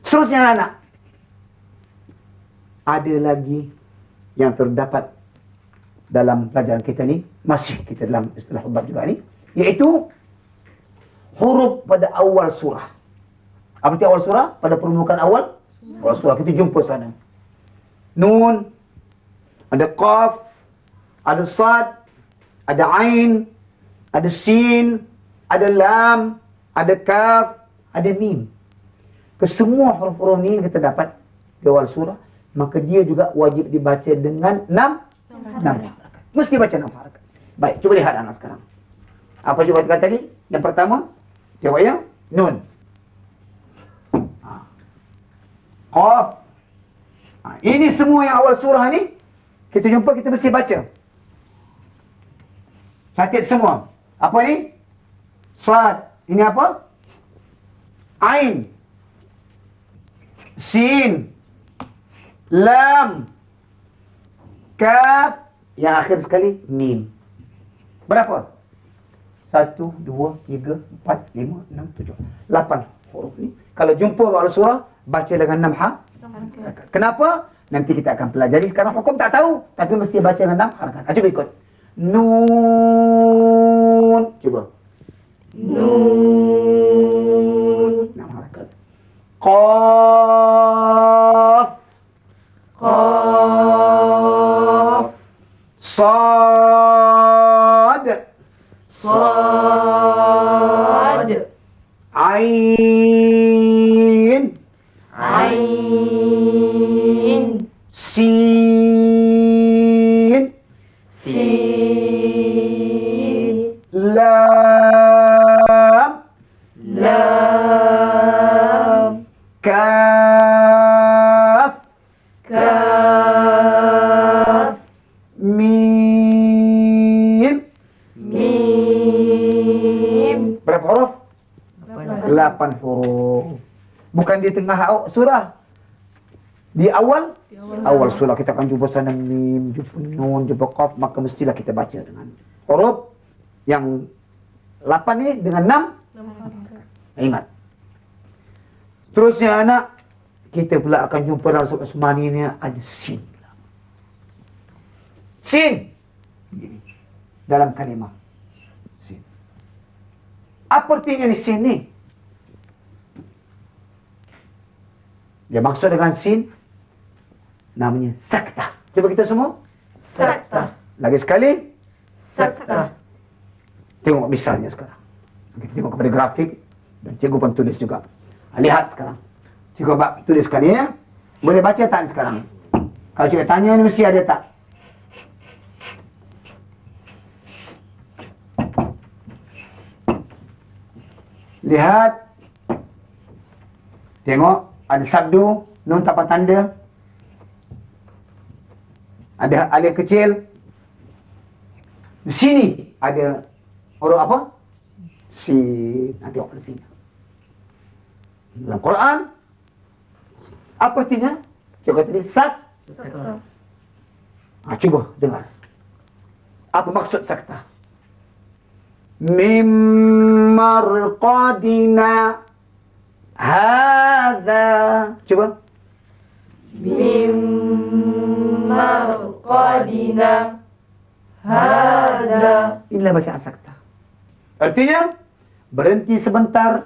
Seterusnya anak, ada lagi yang terdapat dalam pelajaran kita ni, masih kita dalam istilah hubab juga ni, iaitu huruf pada awal surah. Apa arti awal surah? Pada permukaan awal surah. Kita jumpa sana. Nun, ada qaf, ada sad, ada ain, ada sin, ada lam, ada kaf, ada mim. Kesemua huruf-huruf ni kita dapat di awal surah, maka dia juga wajib dibaca dengan 6 harakat. Mesti baca 6 harakat. Baik, cuba lihat anak sekarang. Apa juga kata tadi? Yang pertama, jawab ya, nun. Qaf. Ini semua yang awal surah ni kita jumpa, kita mesti baca. Catat semua. Apa ni? Sad. Ini apa? Ain. Sin. Lam. Kaf. Yang akhir sekali mim. Berapa? 1, 2, 3, 4, 5, 6, 7, 8 huruf ni. Kalau jumpa awal surah, baca dengan 6 harakat. Kenapa? Nanti kita akan pelajari. Sekarang hukum tak tahu, tapi mesti baca dengan 6 harakat. Cuba ikut. Nun. Cuba. Nun. 6 harakat. Qaf. Qaf. Sad. Sad. Ain. Ain. Sin. Sin. Lam. Lam. Kaf. Kaf. Mim. Mim. Berapa huruf? 8 huruf. Bukan di tengah surah. Di awal surah kita akan jumpa sana mim, jumpa nun, jumpa qaf, maka mestilah kita baca dengan huruf yang 8 ni dengan 6. Ingat. Seterusnya anak, kita pula akan jumpa dalam surah Usmani ni ada sin. Sin. Dalam kalimah. Sin. Apa artinya ni sin ni? Dia maksud dengan sin namanya saktah. Cuba kita semua. Saktah. Lagi sekali. Saktah. Tengok misalnya sekarang. Kita tengok kepada grafik dan cikgu pun tulis juga. Lihat sekarang. Cikgu tuliskan ya. Boleh baca tak sekarang? Kalau cikgu tanya ni mesti ada tak? Lihat. Tengok. Ada sabdu, nun tanpa tanda. Ada alif kecil. Di sini ada huruf apa? Sin. Nanti tengok pada sini. Dalam Quran, apa artinya? Cikgu tadi, saktah. Cuba dengar. Apa maksud saktah? Mim marqadina hadza. Cuba. Mim marqadina hadza. Inilah bacaan saktah. Artinya berhenti sebentar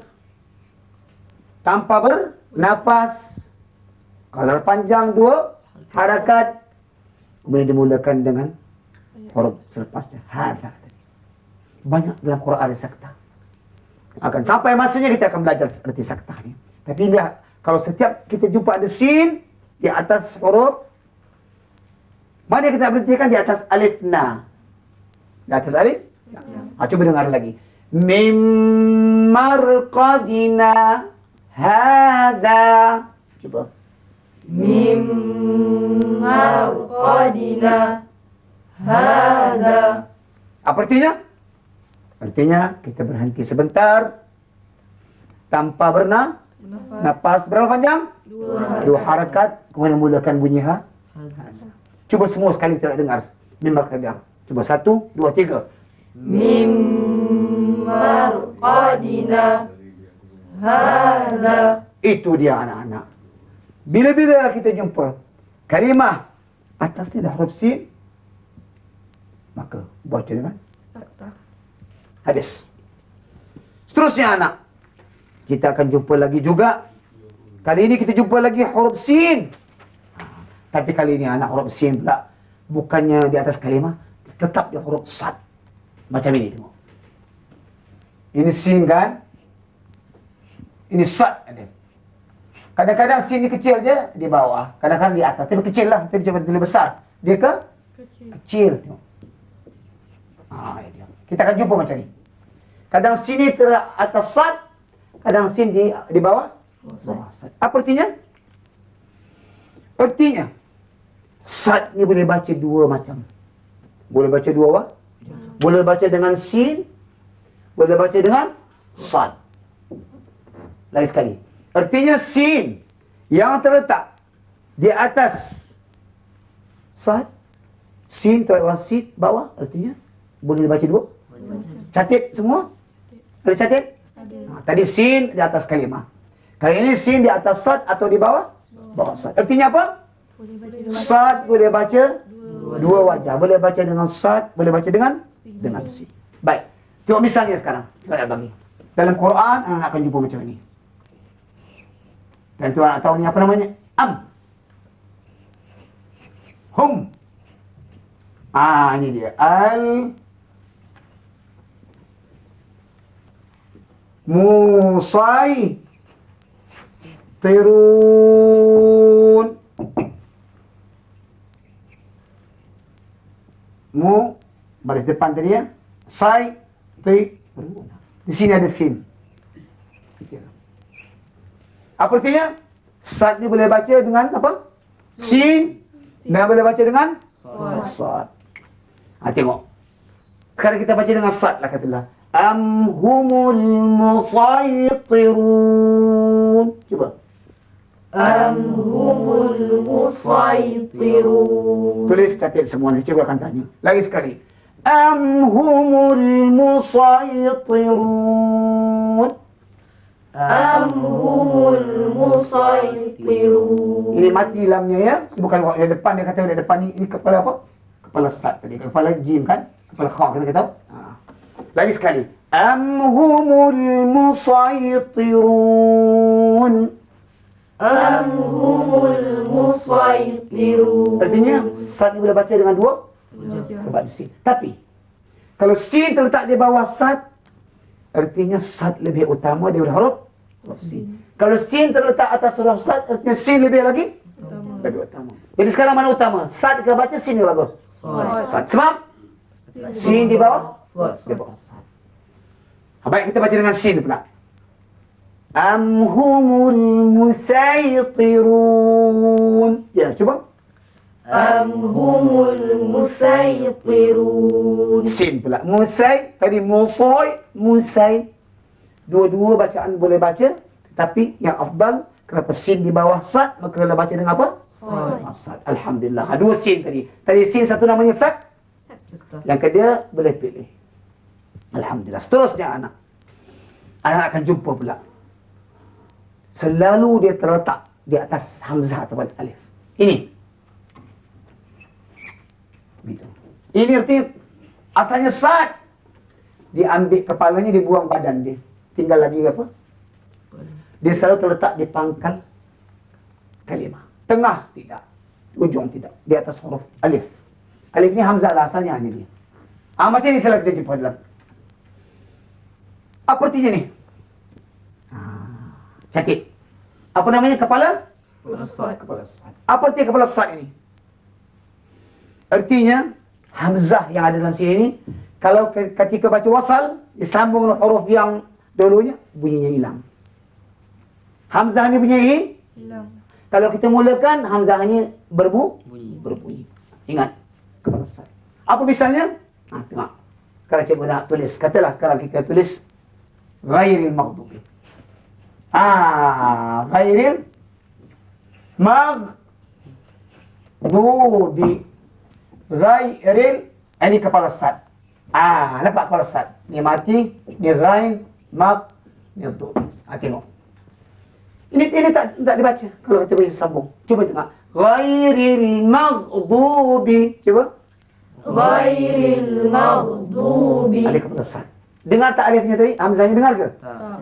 tanpa bernafas. Kalau panjang 2 harakat, kemudian dimulakan dengan huruf selepasnya hadza. Banyak dalam Quran ada saktah. Akan sampai masanya kita akan belajar arti saktah ni. Tapi dia, kalau setiap kita jumpa ada sin di atas huruf, mana kita berhentikan? Di atas alif na. Di atas alif? Ya. Cuba dengar lagi. Mim marqadina hadza. Cuba. Mim marqadina hadza. Apa artinya? Artinya kita berhenti sebentar tanpa bernafas. Berapa panjang? 2 harakat. Kemudian mulakan bunyi ha. Cuba semua sekali kita dengar. Mim marqadina. Cuba 1, 2, 3. Mim marqadina hadza. Itu dia anak-anak. Bila-bila kita jumpa kalimah atasnya dah huruf sin, maka baca dengan Sakta. habis. Seterusnya anak, kita akan jumpa lagi juga. Kali ini kita jumpa lagi huruf sin. Tapi kali ini anak huruf sin pula bukannya di atas kalimah, tetap di huruf sad. Macam ini tengok. Ini sin kan? Ini sad ada. Kadang-kadang sin ni kecil je di bawah, kadang-kadang di atas. Tapi kecil lah, tadi cakap tulis besar. Dia ke? Kecil. Tengok. Dia. Kita akan jumpa macam ni. Kadang sin ni atas sad, kadang sin di bawah. Sad. Apa artinya? Artinya sad ni boleh baca dua macam. Boleh baca dua apa? Boleh baca dengan sin, boleh baca dengan sad. Lagi sekali. Artinya sin yang terletak di atas sad, sin terletak sin bawah, artinya boleh dibaca dua. Catat semua? Ada catat? Tadi sin di atas kalimah. Kali ini sin di atas sad atau di bawah? Bawah sad. Artinya apa? Sad boleh baca dua wajah. Boleh baca dengan sad, boleh baca dengan sin. Baik. Tengok misalnya sekarang. Kita nak bagi. Dalam Quran, anak akan jumpa macam ini. Dan tu anak tahu ni apa namanya? Hum. Ini dia. Musaytirun. Baris depan tadi ya. Saytirun. Di sini ada sin. Apa artinya? Sad ni boleh baca dengan apa? Sin. Dan boleh baca dengan sad. Tengok. Sekarang kita baca dengan sad lah katalah. Humul musaytirun. Cuba. Humul musaytirun. Tulis catat semua. Cikgu akan tanya. Lagi sekali. Humul musaytirun. Humul musaytirun. Ini mati lamnya ya. Bukan yang depan, dia kata yang depan ni. Ini kepala apa? Kepala sad tadi. Kepala jim kan? Kepala kha kita kata. Lagi sekali. Humul musaytirun. Humul musaytirun. Artinya sad ni boleh baca dengan dua sebab sin. Tapi kalau sin terletak di bawah sad, artinya sad lebih utama daripada huruf sin. Kalau sin terletak atas huruf sad, artinya sin lebih lagi lebih utama. Jadi sekarang mana utama? Sad ke baca sin ke bagus? Sad. Sebab sin di bawah di bawah sad. Baik, kita baca dengan sin pula. Humul musaytirun. Ya, cuba. Humul musaytirun. Sin pula. Musay, tadi musay. Dua-dua bacaan boleh baca, tetapi yang afdal kenapa sin di bawah sad, maka kalau baca dengan apa? Sad. Alhamdulillah. Dua sin tadi. Tadi sin satu namanya sad. Yang kedua boleh pilih. Alhamdulillah. Seterusnya anak akan jumpa pula. Selalu dia terletak di atas hamzah atau alif. Ini. Begitu. Ini artinya asalnya sad. Diambil kepalanya, dibuang badan dia. Tinggal lagi apa? Dia selalu terletak di pangkal kalimah. Tengah tidak. Ujung tidak. Di atas huruf alif. Alif ni hamzah lah asalnya ini dia. Macam ni selalu kita jumpa dalam. Apa artinya ni? Catat. Apa namanya kepala? Kepala sad. Apa arti kepala sad ini? Artinya hamzah yang ada dalam sini ini, kalau ketika baca wasal disambung dengan huruf yang dulunya, bunyinya hilang. Hamzah ni bunyinya hilang. Kalau kita mulakan hamzahnya berbunyi. Ingat kepala sad. Apa misalnya? Tengok. Sekarang cikgu nak tulis. Katalah sekarang kita tulis ghairil maghdubi. Ghairil maghdubi. Ghairil, ini kepala sad. Nampak kepala sad. Ni mati, ni ghain, maghdubi. Tengok. Ini tak dibaca. Kalau kita baca sambung. Cuba tengok. Ghairil maghdubi. Cuba. Ghairil maghdubi. Alif kepala sad. Dengar tak alifnya tadi? Hamzahnya dengar ke?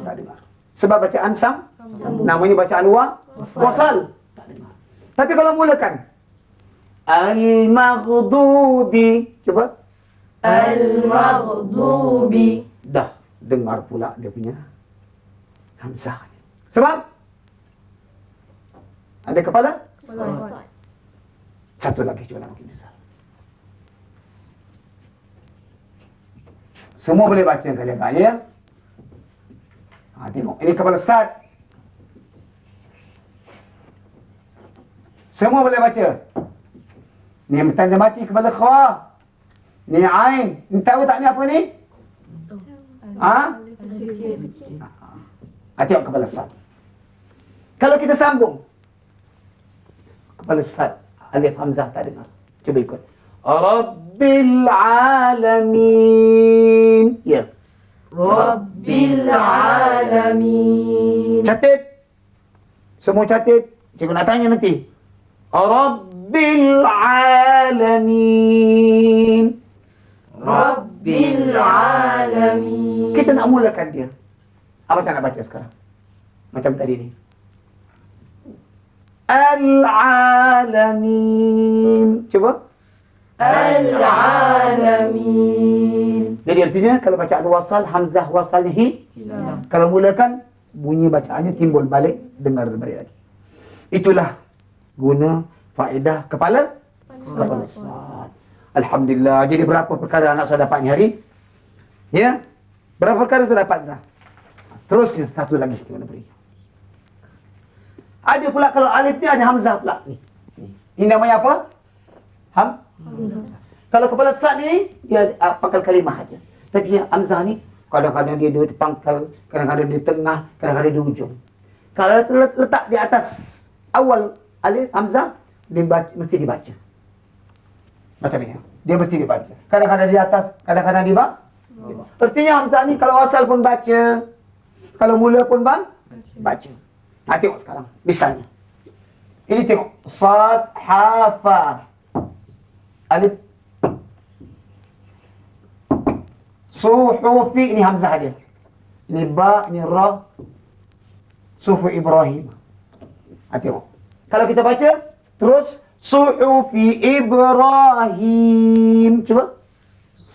Tak dengar. Sebab bacaan namanya bacaan wasal. Tak dengar. Tapi kalau mulakan al-maghdubi. Cuba. Al-maghdubi. Dah dengar pula dia punya hamzah. Sebab ada kepala? Satu lagi cuba nak misal. Semua boleh baca kalian ya. Tengok. Ini kepala sad. Semua boleh baca. Ni tanda mati kepala kha. Ni ain. Ni tahu tak ni apa ni? Tengok kepala sad. Kalau kita sambung kepala sad, alif hamzah tak dengar. Cuba ikut. Rabbil alamin. Ya. Rabbil alamin. Catat. Semua catat. Cikgu nak tanya nanti. Rabbil alamin. Rabbil alamin. Kita nak mulakan dia. Apa macam nak baca sekarang? Macam tadi ni. Al-alamin. Cuba. Al-alamin. Jadi artinya kalau bacaan wasal, hamzah wasalnya hi. Kalau mulakan, bunyi bacaannya timbul balik, dengar balik lagi. Itulah guna faedah kepala sad. Alhamdulillah. Jadi berapa perkara anak saya dapat ni hari? Ya? Berapa perkara tu dapat sudah? Terusnya satu lagi kita nak beri. Ada pula kalau alif ni ada hamzah pula ni. Ini namanya apa? Hamzah. Kalau kepala sad ni dia pangkal kalimah aja. Tapi hamzah ni kadang-kadang dia di pangkal, kadang-kadang di tengah, kadang-kadang di ujung. Kalau letak di atas awal alif hamzah, dia mesti dibaca. Macam ni. Dia mesti dibaca. Kadang-kadang di atas, kadang-kadang di bawah. Artinya hamzah ni kalau asal pun baca, kalau mula pun baca. Tengok sekarang. Misalnya. Ini tengok. Sad, ha, fa. Alif. Suhufi. Ini hamzah dia. Ini ba, ini ra. Suhufi Ibrahim. Tengok. Kalau kita baca, terus. Suhufi Ibrahim. Cuba.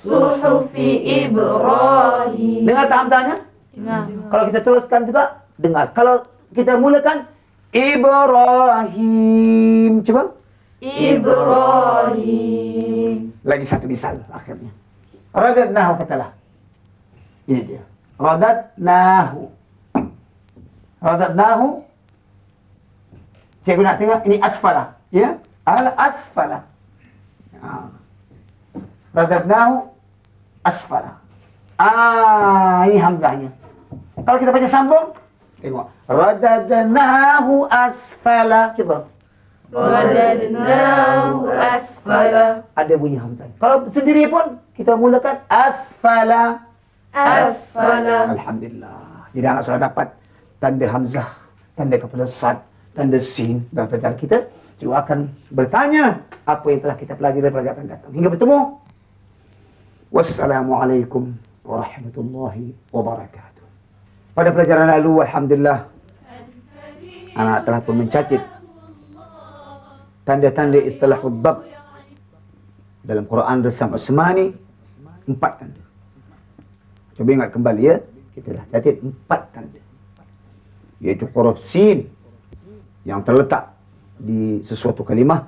Suhufi Ibrahim. Dengar tak hamzahnya? Dengar. Kalau kita teruskan juga, dengar. Kalau kita mulakan Ibrahim. Cuba. Ibrahim. Lagi satu misal akhirnya. Radadnahu katalah. Ini dia. Radadnahu. Radadnahu. Cikgu nak tengok ini asfala. Ya? Al-asfala. Radadnahu asfala. Ini hamzahnya. Kalau kita baca sambung, tengok. Radadnahu asfala. Cuba. Radadnahu asfala. Ada bunyi hamzah. Kalau sendiri pun, kita mulakan asfala. Asfala. Alhamdulillah. Jadi anak sudah dapat tanda hamzah, tanda kepala sad, tanda sin dalam pelajaran kita. Cikgu akan bertanya apa yang telah kita pelajari pada pelajaran datang. Hingga bertemu. Wassalamualaikum warahmatullahi wabarakatuh. Pada pelajaran lalu, alhamdulillah, anak telah pun mencatat tanda-tanda istilah bab dalam Quran Rasam Asmani, 4 tanda. Coba ingat kembali ya, kita dah catat 4 tanda. Iaitu huruf sin yang terletak di sesuatu kalimah.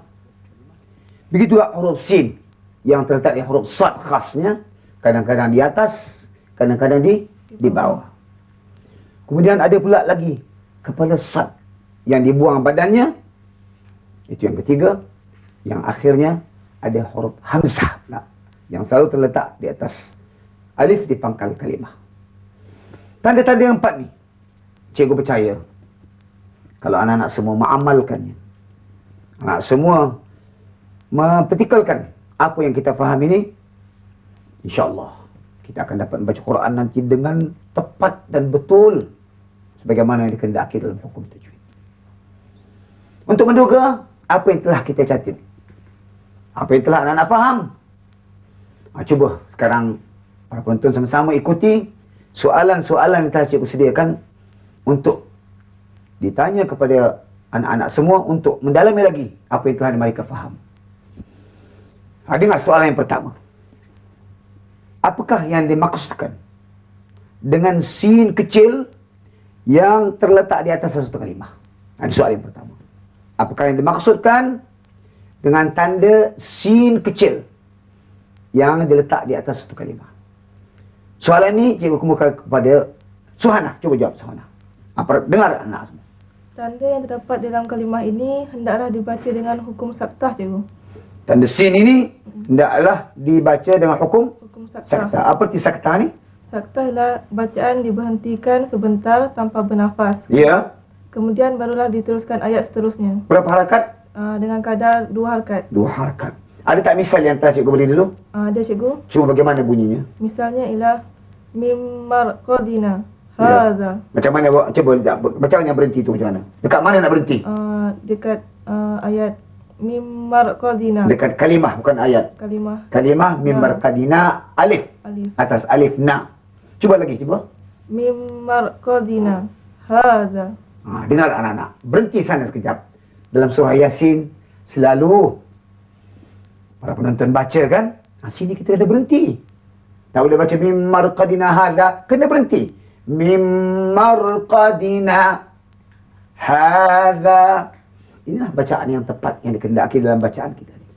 Begitu juga huruf sin yang terletak di huruf sad khasnya, kadang-kadang di atas, kadang-kadang di bawah. Kemudian ada pula lagi kepala sad yang dibuang badannya. Itu yang ketiga. Yang akhirnya ada huruf hamzah pula yang selalu terletak di atas alif di pangkal kalimah. Tanda-tanda yang 4 ni, cikgu percaya kalau anak-anak semua mengamalkannya, anak semua mempertikalkan apa yang kita faham ini, insya-Allah kita akan dapat membaca Quran nanti dengan tepat dan betul sebagaimana yang dikehendaki dalam hukum tajwid. Untuk menduga apa yang telah kita catat. Apa yang telah anak-anak faham. Cuba sekarang para penonton sama-sama ikuti soalan-soalan yang telah cikgu sediakan untuk ditanya kepada anak-anak semua untuk mendalami lagi apa yang telah mereka faham. Dengar soalan yang pertama. Apakah yang dimaksudkan dengan sin kecil yang terletak di atas satu kalimah? Ini soalan yang pertama. Apakah yang dimaksudkan dengan tanda sin kecil yang diletak di atas satu kalimah? Soalan ini cikgu kemukakan kepada Suhana. Cuba jawab Suhana. Dengar anak semua. Tanda yang terdapat dalam kalimah ini hendaklah dibaca dengan hukum saktah, cikgu. Tanda sin ini hendaklah dibaca dengan hukum Hukum saktah. saktah. Apa arti saktah ni? Saktah ialah bacaan diberhentikan sebentar tanpa bernafas. Ya. Kemudian barulah diteruskan ayat seterusnya. Berapa harakat? Dengan kadar 2 harakat. 2 harakat. Ada tak misal yang telah cikgu beri dulu? Ada, cikgu. Cuba bagaimana bunyinya? Misalnya ialah mimar qadina. Ya. Hadza. Macam mana buat? Cuba macam mana berhenti tu macam mana? Dekat mana nak berhenti? Dekat ayat mimar qadina. Dekat kalimah bukan ayat. Kalimah Kalimah mimbar qadina alif. alif. Atas alif na. Cuba lagi cuba. Mimar qadina. Hadza. Dengar anak-anak. Berhenti sana sekejap. Dalam surah Yasin selalu para penonton baca kan? Sini kita kena berhenti. Tak boleh baca mimar qadina hadza, kena berhenti. Mimar qadina hadza. Inilah bacaan yang tepat yang dikehendaki dalam bacaan kita ni.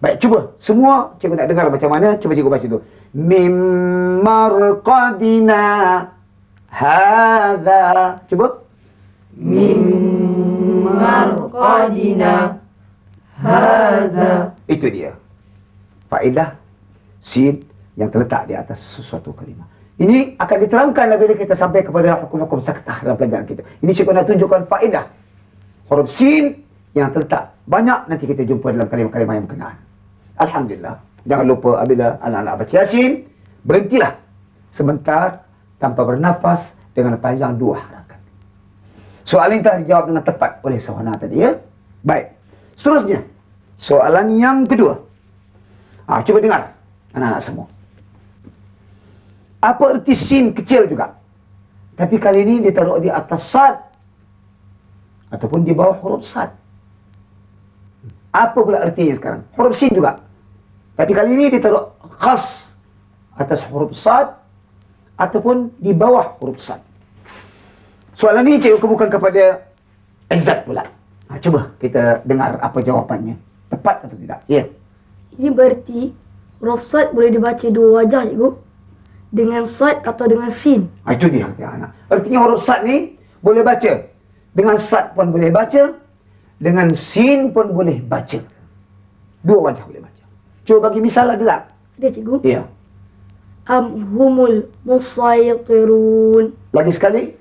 Baik, cuba semua cikgu nak dengar macam mana. Cuba cikgu baca tu. Mimar qadina hadza. Cuba. Mimar qadina. Hadza. Itu dia faedah sin yang terletak di atas sesuatu kalimah. Ini akan diterangkan bila kita sampai kepada hukum-hukum saktah dalam pelajaran kita. Ini cikgu nak tunjukkan faedah huruf sin yang terletak. Banyak nanti kita jumpa dalam kalimah-kalimah yang berkenaan. Alhamdulillah. Jangan lupa apabila anak-anak baca Yasin, berhentilah sebentar tanpa bernafas dengan panjang 2 harakat. Soalan yang telah dijawab dengan tepat oleh Suhana tadi, ya. Baik. Seterusnya, soalan yang kedua. Cuba dengar anak-anak semua. Apa erti sin kecil juga? Tapi kali ini dia taruh di atas sad ataupun di bawah huruf sad. Apa pula artinya sekarang? Huruf sin juga. Tapi kali ini dia taruh khas atas huruf sad ataupun di bawah huruf sad. Soalan ini cikgu kemukakan kepada Izzat pula. Cuba kita dengar apa jawapannya. Tepat atau tidak? Ya. Ini berarti huruf sad boleh dibaca 2 wajah, cikgu. Dengan sad atau dengan sin. Itu dia anak. Artinya huruf sad ni boleh baca. Dengan sad pun boleh baca. Dengan sin pun boleh baca. 2 wajah boleh baca. Cuba bagi misal ada tak? Ada, cikgu. Ya. Humul musaytirun. Lagi sekali.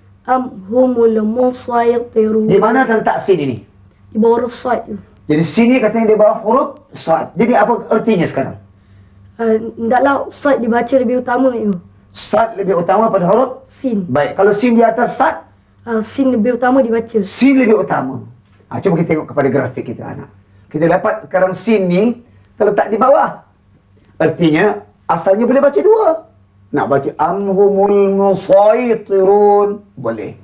Humul musaytirun. Di mana terletak sin ini? Di bawah huruf sad tu. Jadi sini katanya di bawah huruf sad. Jadi apa artinya sekarang? Hendaklah sad dibaca lebih utama, cikgu. Sad lebih utama pada huruf Sin. baik. Kalau sin di atas sad, Sin lebih utama dibaca. sin lebih utama. Cuba kita tengok kepada grafik kita anak. Kita dapat sekarang sin ni terletak di bawah. Artinya asalnya boleh baca 2. Nak baca amhumul musaytirun boleh.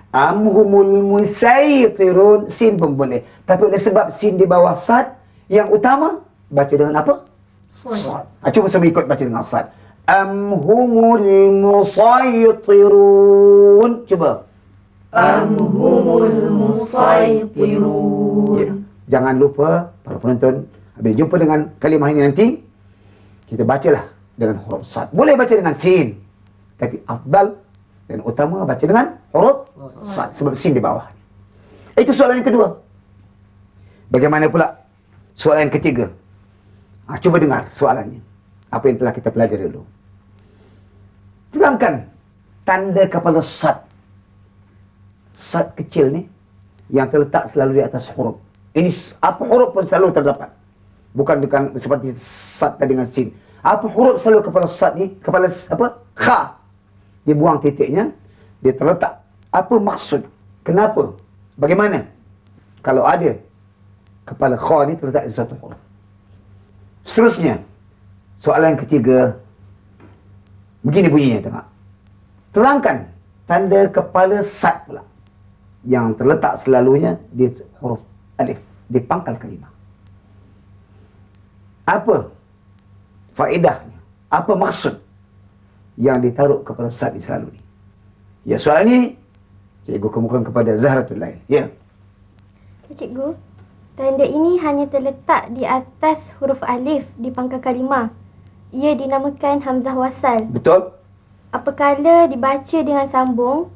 Amhumul musaytirun sin pun boleh. Tapi oleh sebab sin di bawah sad yang utama baca dengan apa? Sad. Cuba semua ikut baca dengan sad. Amhumul musaytirun. Cuba. Amhumul musaytirun. Ya. Jangan lupa para penonton, bila jumpa dengan kalimah ini nanti, kita bacalah dengan huruf sad. Boleh baca dengan sin, tapi afdal dan utama baca dengan huruf sad sebab sin di bawah. Itu soalan yang kedua. Bagaimana pula soalan yang ketiga? Cuba dengar soalannya. Apa yang telah kita pelajari dulu. Terangkan tanda kepala sad. Sad kecil ni yang terletak selalu di atas huruf. Ini apa huruf pun selalu terdapat. Bukan seperti sad tadi dengan sin. Apa huruf selalu kepala sad ni? Kepala apa? Kha. Dia buang titiknya, dia terletak. Apa maksud? Kenapa? Bagaimana? kalau ada kepala kha ni terletak di satu huruf. Seterusnya, soalan ketiga, begini bunyinya, tengok. Terangkan tanda kepala sad pula, yang terletak selalunya di huruf alif, di pangkal kalimah. Apa faedahnya? Apa maksud yang ditaruh kepada sad di selalu ni? Ya, soalan ni cikgu kemukakan kepada Zahratul Lail. Ya. Cikgu, tanda ini hanya terletak di atas huruf alif di pangkal kalimah. Ia dinamakan hamzah wasal. Betul? Apabila dibaca dengan sambung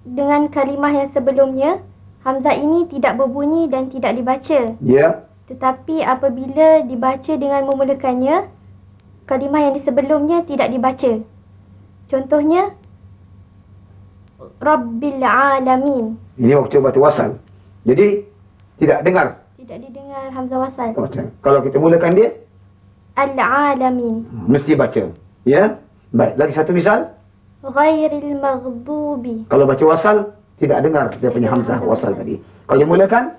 dengan kalimah yang sebelumnya, hamzah ini tidak berbunyi dan tidak dibaca. Ya. Tetapi apabila dibaca dengan memulakannya, kalimah yang di sebelumnya tidak dibaca. Contohnya, Rabbil Alamin. Ini waktu baca wasal. Jadi, tidak dengar. Tidak didengar hamzah wasal. Baca. Kalau kita mulakan dia, Al-Alamin. mesti baca. Ya. Baik, lagi satu misal. Ghairil maghdubi. Kalau baca wasal, tidak dengar dia punya hamzah wasal tadi. Kalau dia mulakan,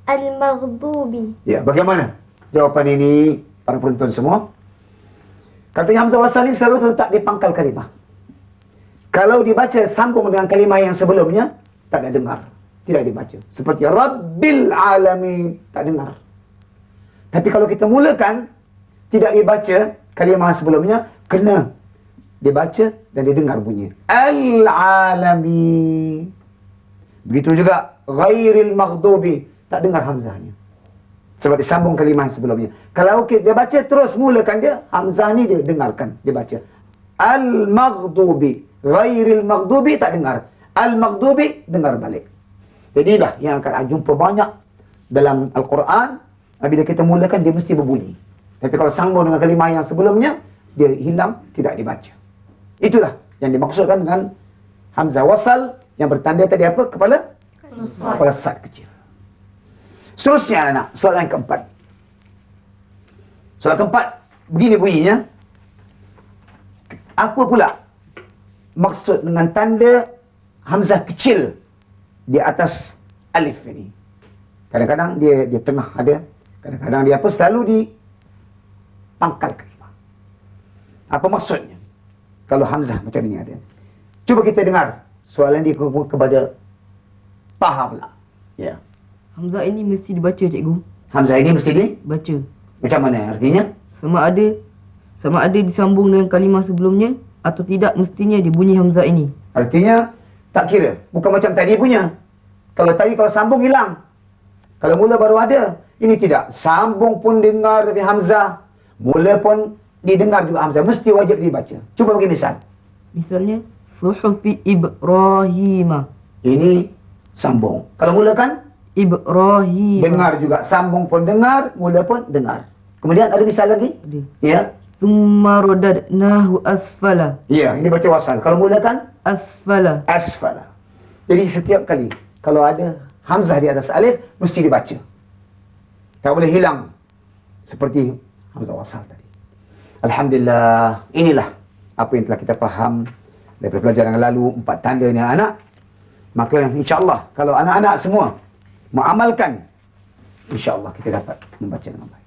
Al-maghdubi. ya, bagaimana jawapan ini para penonton semua? Katanya hamzah wasal ini selalu terletak di pangkal kalimah. Kalau dibaca sambung dengan kalimah yang sebelumnya, tak ada dengar. Tidak dibaca. Seperti Rabbil Alamin, tak dengar. Tapi kalau kita mulakan, tidak dibaca kalimah sebelumnya, kena dibaca dan didengar bunyi. Al-Alamin. Begitu juga Ghairil Maghdubi, tak dengar hamzahnya. Sebab disambung kalimah sebelumnya. Kalau dia baca terus mulakan dia, hamzah ni dia dengarkan, dia baca. Al-Maghdubi, Ghairil Maghdubi tak dengar. Al-Maghdubi dengar balik. Jadi inilah yang akan jumpa banyak dalam Al-Quran. Bila kita mulakan dia mesti berbunyi. Tapi kalau sambung dengan kalimah yang sebelumnya, dia hilang, tidak dibaca. Itulah yang dimaksudkan dengan hamzah wasal yang bertanda tadi apa? Kepala sad kecil. Seterusnya anak, soalan keempat. Soalan keempat, begini bunyinya. Apa pula maksud dengan tanda hamzah kecil di atas alif ini? Kadang-kadang dia tengah ada, kadang-kadang dia apa? Selalu di pangkal kalimah. Apa maksudnya kalau hamzah macam ini ada? Cuba kita dengar soalan dia kepada Taha pula. Ya. Hamzah ini mesti dibaca, cikgu. Hamzah ini mesti Baca. macam mana artinya? Sama ada disambung dengan kalimah sebelumnya atau tidak, mestinya dibunyi hamzah ini. Artinya tak kira. Bukan macam tadi punya. Kalau sambung hilang. Kalau mula baru ada. Ini tidak. Sambung pun dengar dari hamzah. Mula pun didengar juga hamzah. Mesti wajib dibaca. Cuba bagi misal. Misalnya, Suhufi Ibrahimah. Ini sambung. Kalau mulakan, Ibrahim. dengar juga. Sambung pun dengar, mula pun dengar. Kemudian ada misal lagi? Ada. Ya. Thumma radadnahu asfala. Ya, ini baca wasal. Kalau mulakan, Asfala. asfala. Jadi setiap kali kalau ada hamzah di atas alif, mesti dibaca. Tak boleh hilang. Seperti hamzah wasal tadi. Alhamdulillah, inilah apa yang telah kita faham daripada pelajaran yang lalu, 4 tanda ni anak. Maka insya-Allah kalau anak-anak semua mengamalkan, insya-Allah kita dapat membaca dengan baik.